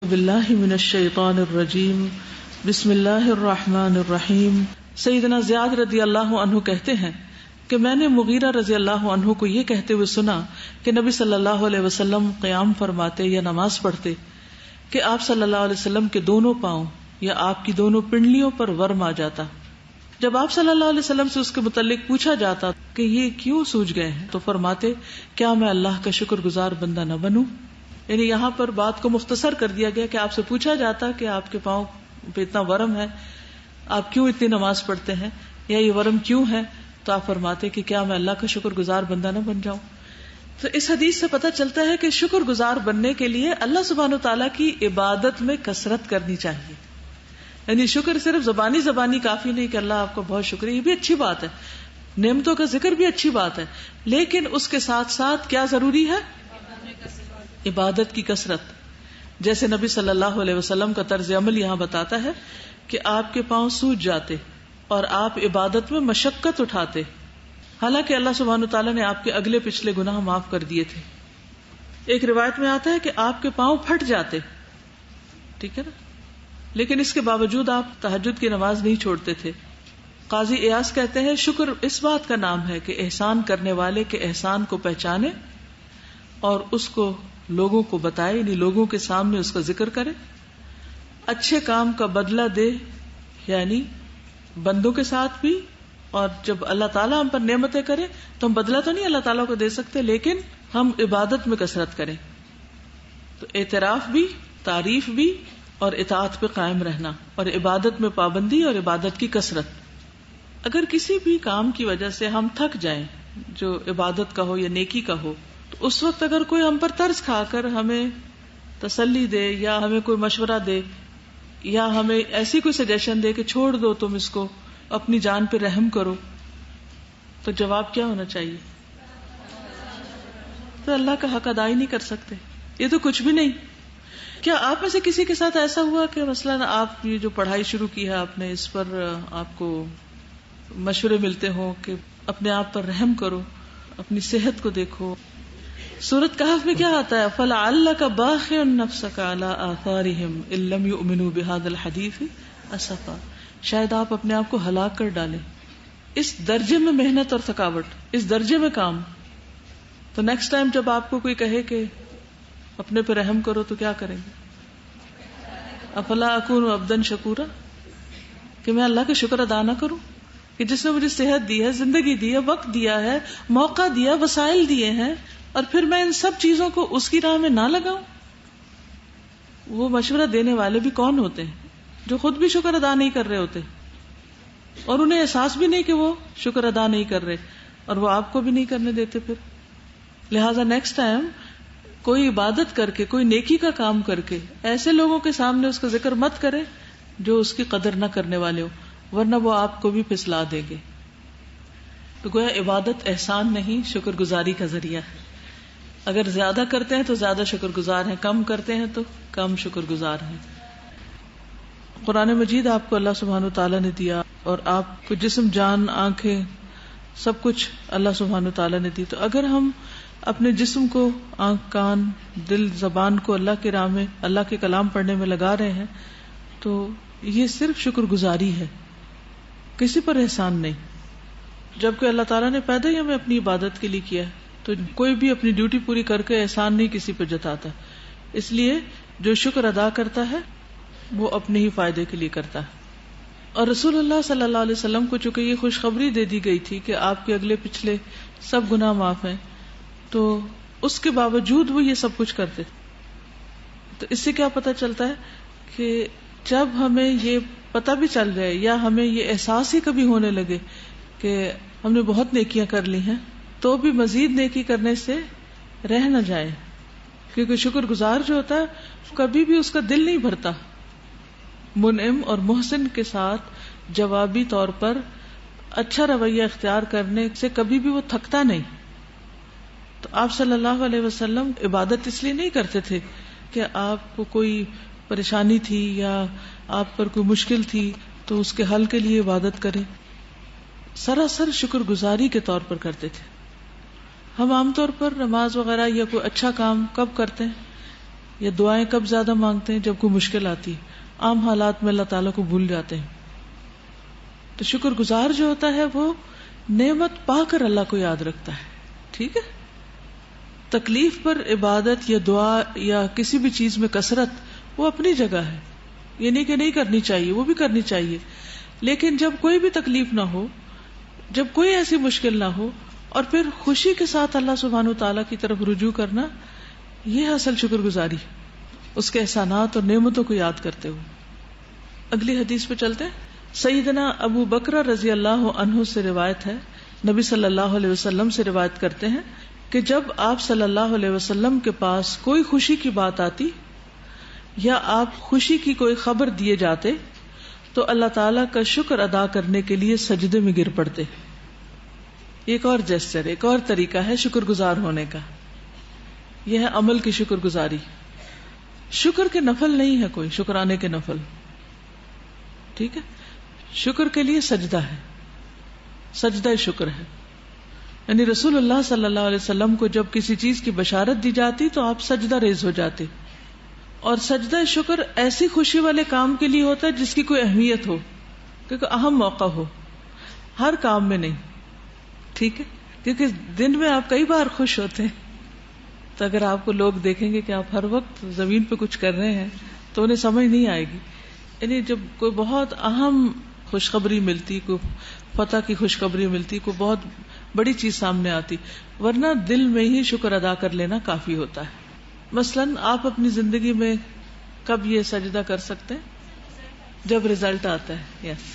باللہ من الشیطان الرجیم بسم اللہ الرحمن الرحیم۔ سیدنا زیاد رضی اللہ عنہ کہتے ہیں کہ میں نے مغیرہ رضی اللہ عنہ کو یہ کہتے ہوئے سنا کہ نبی صلی اللہ علیہ وسلم قیام فرماتے یا نماز پڑھتے کہ آپ صلی اللہ علیہ وسلم کے دونوں پاؤں یا آپ کی دونوں پنڈلیوں پر ورم آ جاتا۔ جب آپ صلی اللہ علیہ وسلم سے اس کے متعلق پوچھا جاتا کہ یہ کیوں سوج گئے ہیں تو فرماتے کیا میں اللہ کا شکر گزار بندہ نہ بنوں؟ یعنی یہاں پر بات کو مختصر کر دیا گیا کہ آپ سے پوچھا جاتا کہ آپ کے پاؤں پہ اتنا ورم ہے، آپ کیوں اتنی نماز پڑھتے ہیں یا یہ ورم کیوں ہے، تو آپ فرماتے کہ کیا میں اللہ کا شکر گزار بندہ نہ بن جاؤں۔ تو اس حدیث سے پتہ چلتا ہے کہ شکر گزار بننے کے لیے اللہ سبحانہ و تعالیٰ کی عبادت میں کثرت کرنی چاہیے۔ یعنی شکر صرف زبانی کافی نہیں کہ اللہ آپ کا بہت شکریہ، یہ بھی اچھی بات ہے، نعمتوں کا ذکر بھی اچھی بات ہے، لیکن اس کے ساتھ ساتھ کیا ضروری ہے؟ عبادت کی کثرت۔ جیسے نبی صلی اللہ علیہ وسلم کا طرز عمل یہاں بتاتا ہے کہ آپ کے پاؤں سوج جاتے اور آپ عبادت میں مشقت اٹھاتے، حالانکہ اللہ سبحانہ وتعالیٰ نے آپ کے اگلے پچھلے گناہ معاف کر دیے تھے۔ ایک روایت میں آتا ہے کہ آپ کے پاؤں پھٹ جاتے، ٹھیک ہے نا، لیکن اس کے باوجود آپ تہجد کی نماز نہیں چھوڑتے تھے۔ قاضی ایاز کہتے ہیں شکر اس بات کا نام ہے کہ احسان کرنے والے کے احسان کو پہچانے اور اس کو لوگوں کو بتائے، یعنی لوگوں کے سامنے اس کا ذکر کرے، اچھے کام کا بدلہ دے، یعنی بندوں کے ساتھ بھی، اور جب اللہ تعالیٰ ہم پر نعمتیں کرے تو ہم بدلہ تو نہیں اللہ تعالیٰ کو دے سکتے، لیکن ہم عبادت میں کثرت کریں۔ تو اعتراف بھی، تعریف بھی اور اطاعت پہ قائم رہنا، اور عبادت میں پابندی اور عبادت کی کثرت۔ اگر کسی بھی کام کی وجہ سے ہم تھک جائیں، جو عبادت کا ہو یا نیکی کا ہو، تو اس وقت اگر کوئی ہم پر ترس کھا کر ہمیں تسلی دے یا ہمیں کوئی مشورہ دے یا ہمیں ایسی کوئی سجیشن دے کہ چھوڑ دو تم اس کو، اپنی جان پہ رحم کرو، تو جواب کیا ہونا چاہیے؟ تو اللہ کا حق ادا ہی نہیں کر سکتے، یہ تو کچھ بھی نہیں۔ کیا آپ میں سے کسی کے ساتھ ایسا ہوا کہ مثلاً آپ یہ جو پڑھائی شروع کی ہے آپ نے، اس پر آپ کو مشورے ملتے ہوں کہ اپنے آپ پر رحم کرو، اپنی صحت کو دیکھو؟ سورۃ کہف میں کیا آتا ہے؟ فَلَعَلَّكَ بَاخِعٌ نَفْسَكَ عَلَىٰ آثَارِهِمْ إِن لَّمْ يُؤْمِنُوا بِهَٰذَا الْحَدِيثِ أَسَفًا۔ شاید آپ اپنے آپ کو ہلاک کر ڈالیں، اس درجے میں محنت اور تھکاوٹ، اس درجے میں کام۔ تو نیکسٹ ٹائم جب آپ کو کوئی کہے کہ اپنے پہ رحم کرو تو کیا کریں گے؟ افلا اکون عبدا شکورا، کہ میں اللہ کا شکر ادا نہ کروں کہ جس نے مجھے صحت دی ہے، زندگی دی ہے، وقت دیا ہے، موقع دیا، وسائل دیے ہیں، اور پھر میں ان سب چیزوں کو اس کی راہ میں نہ لگاؤں۔ وہ مشورہ دینے والے بھی کون ہوتے ہیں؟ جو خود بھی شکر ادا نہیں کر رہے ہوتے اور انہیں احساس بھی نہیں کہ وہ شکر ادا نہیں کر رہے، اور وہ آپ کو بھی نہیں کرنے دیتے۔ پھر لہٰذا نیکسٹ ٹائم کوئی عبادت کر کے، کوئی نیکی کا کام کر کے ایسے لوگوں کے سامنے اس کا ذکر مت کرے جو اس کی قدر نہ کرنے والے ہو، ورنہ وہ آپ کو بھی پھسلا دیں گے۔ تو گویا عبادت احسان نہیں، شکر گزاری کا ذریعہ ہے۔ اگر زیادہ کرتے ہیں تو زیادہ شکر گزار ہیں، کم کرتے ہیں تو کم شکر گزار ہیں۔ قرآن مجید آپ کو اللہ سبحانہ وتعالیٰ نے دیا، اور آپ کو جسم، جان، آنکھیں، سب کچھ اللہ سبحانہ وتعالیٰ نے دی۔ تو اگر ہم اپنے جسم کو، آنکھ، کان، دل، زبان کو اللہ کی راہ میں، اللہ کے کلام پڑھنے میں لگا رہے ہیں، تو یہ صرف شکر گزاری ہے، کسی پر احسان نہیں۔ جبکہ اللہ تعالیٰ نے پیدا ہی ہمیں اپنی عبادت کے لیے کیا ہے، تو کوئی بھی اپنی ڈیوٹی پوری کر کے احسان نہیں کسی پہ جتاتا، اس لیے جو شکر ادا کرتا ہے وہ اپنے ہی فائدے کے لیے کرتا ہے۔ اور رسول اللہ صلی اللہ علیہ وسلم کو چونکہ یہ خوشخبری دے دی گئی تھی کہ آپ کے اگلے پچھلے سب گناہ معاف ہیں، تو اس کے باوجود وہ یہ سب کچھ کرتے۔ تو اس سے کیا پتہ چلتا ہے کہ جب ہمیں یہ پتہ بھی چل جائے یا ہمیں یہ احساس ہی کبھی ہونے لگے کہ ہم نے بہت نیکیاں کر لی ہیں، تو بھی مزید نیکی کرنے سے رہ نہ جائیں، کیونکہ شکر گزار جو ہوتا ہے کبھی بھی اس کا دل نہیں بھرتا۔ منعم اور محسن کے ساتھ جوابی طور پر اچھا رویہ اختیار کرنے سے کبھی بھی وہ تھکتا نہیں۔ تو آپ صلی اللہ علیہ وسلم عبادت اس لیے نہیں کرتے تھے کہ آپ کو کوئی پریشانی تھی یا آپ پر کوئی مشکل تھی تو اس کے حل کے لیے عبادت کریں، سراسر شکر گزاری کے طور پر کرتے تھے۔ ہم عام طور پر نماز وغیرہ یا کوئی اچھا کام کب کرتے ہیں؟ یا دعائیں کب زیادہ مانگتے ہیں؟ جب کوئی مشکل آتی ہے. عام حالات میں اللہ تعالیٰ کو بھول جاتے ہیں. تو شکر گزار جو ہوتا ہے وہ نعمت پا کر اللہ کو یاد رکھتا ہے. ٹھیک ہے. تکلیف پر عبادت یا دعا یا کسی بھی چیز میں کثرت وہ اپنی جگہ ہے، یہ نہیں کہ نہیں کرنی چاہیے، وہ بھی کرنی چاہیے. لیکن جب کوئی بھی تکلیف نہ ہو، جب کوئی ایسی مشکل نہ ہو، اور پھر خوشی کے ساتھ اللہ سبحانہ وتعالیٰ کی طرف رجوع کرنا، یہ اصل شکر گزاری، اس کے احسانات اور نعمتوں کو یاد کرتے ہوئے. اگلی حدیث پہ چلتے ہیں. سیدنا ابو بکر رضی اللہ عنہ سے روایت ہے، نبی صلی اللہ علیہ وسلم سے روایت کرتے ہیں کہ جب آپ صلی اللہ علیہ وسلم کے پاس کوئی خوشی کی بات آتی یا آپ خوشی کی کوئی خبر دیے جاتے تو اللہ تعالیٰ کا شکر ادا کرنے کے لیے سجدے میں گر پڑتے. ایک اور جیسچر، ایک اور طریقہ ہے شکر گزار ہونے کا، یہ ہے عمل کی شکر گزاری. شکر کے نفل نہیں ہے کوئی، شکرانے کے نفل. ٹھیک ہے. شکر کے لیے سجدہ ہے، سجدہ شکر ہے. یعنی رسول اللہ صلی اللہ علیہ وسلم کو جب کسی چیز کی بشارت دی جاتی تو آپ سجدہ ریز ہو جاتے. اور سجدہ شکر ایسی خوشی والے کام کے لیے ہوتا ہے جس کی کوئی اہمیت ہو، کیونکہ اہم موقع ہو، ہر کام میں نہیں. ٹھیک ہے. کیونکہ دن میں آپ کئی بار خوش ہوتے ہیں، تو اگر آپ کو لوگ دیکھیں گے کہ آپ ہر وقت زمین پہ کچھ کر رہے ہیں تو انہیں سمجھ نہیں آئے گی. یعنی جب کوئی بہت اہم خوشخبری ملتی، کوئی فتح کی خوشخبری ملتی، کوئی بہت بڑی چیز سامنے آتی، ورنہ دل میں ہی شکر ادا کر لینا کافی ہوتا ہے. مثلاً آپ اپنی زندگی میں کب یہ سجدہ کر سکتے ہیں؟ جب رزلٹ آتا ہے. یس.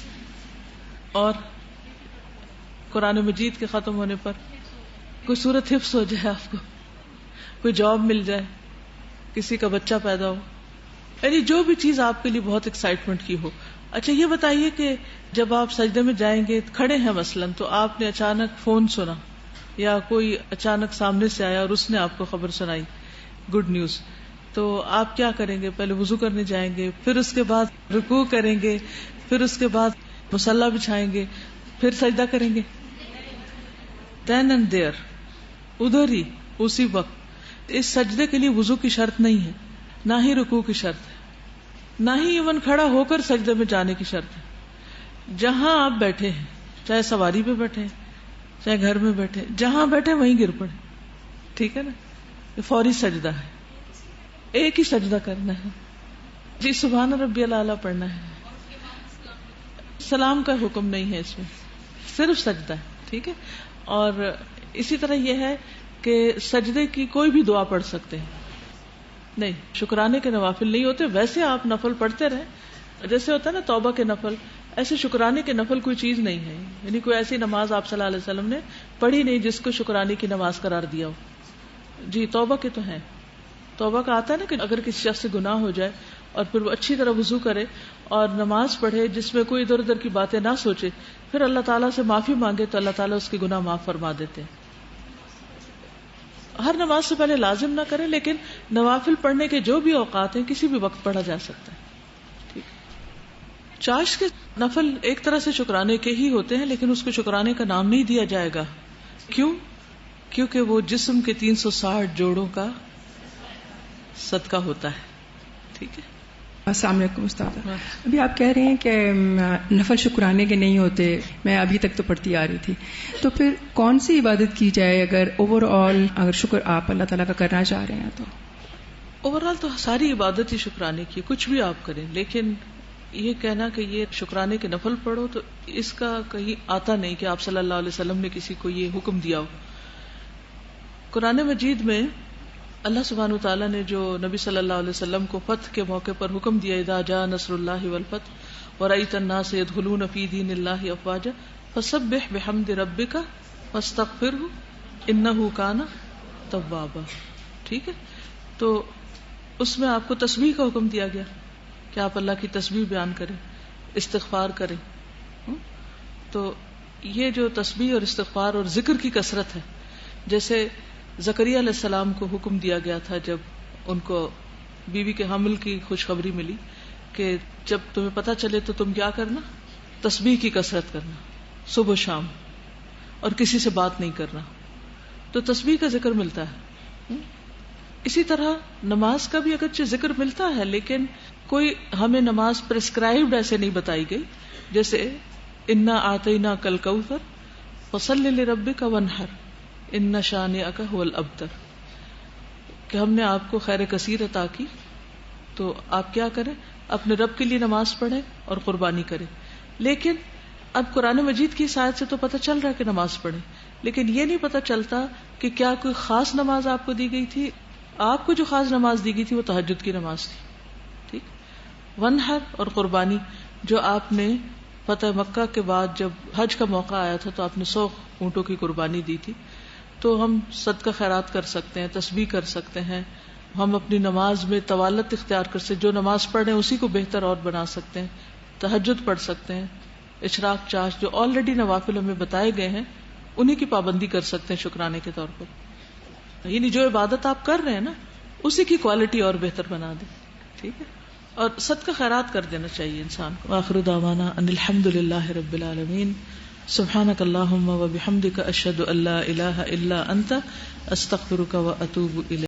اور قرآن مجید کے ختم ہونے پر، کوئی سورت حفظ ہو جائے، آپ کو کوئی جاب مل جائے، کسی کا بچہ پیدا ہو، یعنی جو بھی چیز آپ کے لیے بہت ایکسائٹمنٹ کی ہو. اچھا یہ بتائیے کہ جب آپ سجدے میں جائیں گے، کھڑے ہیں مثلاً، تو آپ نے اچانک فون سنا یا کوئی اچانک سامنے سے آیا اور اس نے آپ کو خبر سنائی، گڈ نیوز، تو آپ کیا کریں گے؟ پہلے وضو کرنے جائیں گے، پھر اس کے بعد رکوع کریں گے، پھر اس کے بعد مصلی بچھائیں گے، پھر سجدہ کریں گے. دین اینڈ دیئر، ادھر ہی اسی وقت. اس سجدے کے لیے وضو کی شرط نہیں ہے، نہ ہی رکوع کی شرط ہے، نہ ہی ایون کھڑا ہو کر سجدے میں جانے کی شرط ہے. جہاں آپ بیٹھے ہیں، چاہے سواری پہ بیٹھے ہیں، چاہے گھر میں بیٹھے، جہاں بیٹھے وہیں گر پڑے. ٹھیک ہے نا. یہ فوری سجدہ ہے، ایک ہی سجدہ کرنا ہے. جی سبحان ربی الاعلیٰ پڑھنا ہے. سلام کا حکم نہیں ہے اس میں، صرف سجدہ ہے. ٹھیک ہے. اور اسی طرح یہ ہے کہ سجدے کی کوئی بھی دعا پڑھ سکتے ہیں. نہیں، شکرانے کے نوافل نہیں ہوتے. ویسے آپ نفل پڑھتے رہیں، جیسے ہوتا ہے نا توبہ کے نفل، ایسے شکرانے کے نفل کوئی چیز نہیں ہے. یعنی کوئی ایسی نماز آپ صلی اللہ علیہ وسلم نے پڑھی نہیں جس کو شکرانے کی نماز قرار دیا ہو. جی توبہ کے تو ہیں. توبہ کا آتا ہے نا کہ اگر کسی شخص سے گناہ ہو جائے اور پھر وہ اچھی طرح وضو کرے اور نماز پڑھے جس میں کوئی ادھر ادھر کی باتیں نہ سوچے، پھر اللہ تعالیٰ سے معافی مانگے تو اللہ تعالیٰ اس کے گناہ معاف فرما دیتے ہیں. ہر نماز سے پہلے لازم نہ کرے، لیکن نوافل پڑھنے کے جو بھی اوقات ہیں کسی بھی وقت پڑھا جا سکتا ہے. ٹھیک. چاشت کے نفل ایک طرح سے شکرانے کے ہی ہوتے ہیں، لیکن اس کو شکرانے کا نام نہیں دیا جائے گا. کیوں؟ کیونکہ وہ جسم کے 360 جوڑوں کا صدقہ ہوتا ہے. ٹھیک ہے. السلام علیکم استاد. ابھی آپ کہہ رہے ہیں کہ نفل شکرانے کے نہیں ہوتے، میں ابھی تک تو پڑھتی آ رہی تھی، تو پھر کون سی عبادت کی جائے اگر اوور آل اگر شکر آپ اللہ تعالیٰ کا کرنا چاہ رہے ہیں؟ تو اوور آل تو ساری عبادت ہی شکرانے کی، کچھ بھی آپ کریں، لیکن یہ کہنا کہ یہ شکرانے کے نفل پڑھو تو اس کا کہیں آتا نہیں کہ آپ صلی اللہ علیہ وسلم نے کسی کو یہ حکم دیا ہو. قرآن مجید میں اللہ سبحانہ وتعالیٰ نے جو نبی صلی اللہ علیہ وسلم کو فتح کے موقع پر حکم دیا، اذا جاء نصر اللہ والفتح ورأیت الناس يدخلون فی دین اللہ افواجا فسبح بحمد ربک واستغفرہ انہ کان توابا. ٹھیک ہے. تو اس میں آپ کو تسبیح کا حکم دیا گیا کہ آپ اللہ کی تسبیح بیان کریں، استغفار کریں. تو یہ جو تسبیح اور استغفار اور ذکر کی کثرت ہے، جیسے زکریا علیہ السلام کو حکم دیا گیا تھا جب ان کو بیوی کے حمل کی خوشخبری ملی کہ جب تمہیں پتہ چلے تو تم کیا کرنا، تسبیح کی کثرت کرنا صبح و شام، اور کسی سے بات نہیں کرنا. تو تسبیح کا ذکر ملتا ہے. اسی طرح نماز کا بھی اگرچہ ذکر ملتا ہے لیکن کوئی ہمیں نماز پرسکرائبڈ ایسے نہیں بتائی گئی، جیسے انا آتینا کل کوثر فصلی لربک وانحر ان شانئک ھو الابتر، کہ ہم نے آپ کو خیر کثیر عطا کی تو آپ کیا کریں، اپنے رب کے لیے نماز پڑھیں اور قربانی کریں. لیکن اب قرآن مجید کی آیت سے تو پتہ چل رہا ہے کہ نماز پڑھیں، لیکن یہ نہیں پتہ چلتا کہ کیا کوئی خاص نماز آپ کو دی گئی تھی. آپ کو جو خاص نماز دی گئی تھی وہ تہجد کی نماز تھی. ٹھیک، ونحر اور قربانی، جو آپ نے فتح مکہ کے بعد جب حج کا موقع آیا تھا تو آپ نے 100 اونٹوں کی قربانی دی تھی. تو ہم صدقہ خیرات کر سکتے ہیں، تسبیح کر سکتے ہیں، ہم اپنی نماز میں طوالت اختیار کر سکتے، جو نماز پڑھ رہے ہیں اسی کو بہتر اور بنا سکتے ہیں، تہجد پڑھ سکتے ہیں، اشراق چاش جو آلریڈی نوافل ہمیں بتائے گئے ہیں انہی کی پابندی کر سکتے ہیں شکرانے کے طور پر. یعنی جو عبادت آپ کر رہے ہیں نا اسی کی کوالٹی اور بہتر بنا دیں. ٹھیک ہے، اور صدقہ خیرات کر دینا چاہیے انسان کو. آخر دعوانا ان الحمد للہ رب العالمین. سبحانک اللہم و بحمدک اشہد ان لا الہ الا انت استغفرک و اتوب الیک.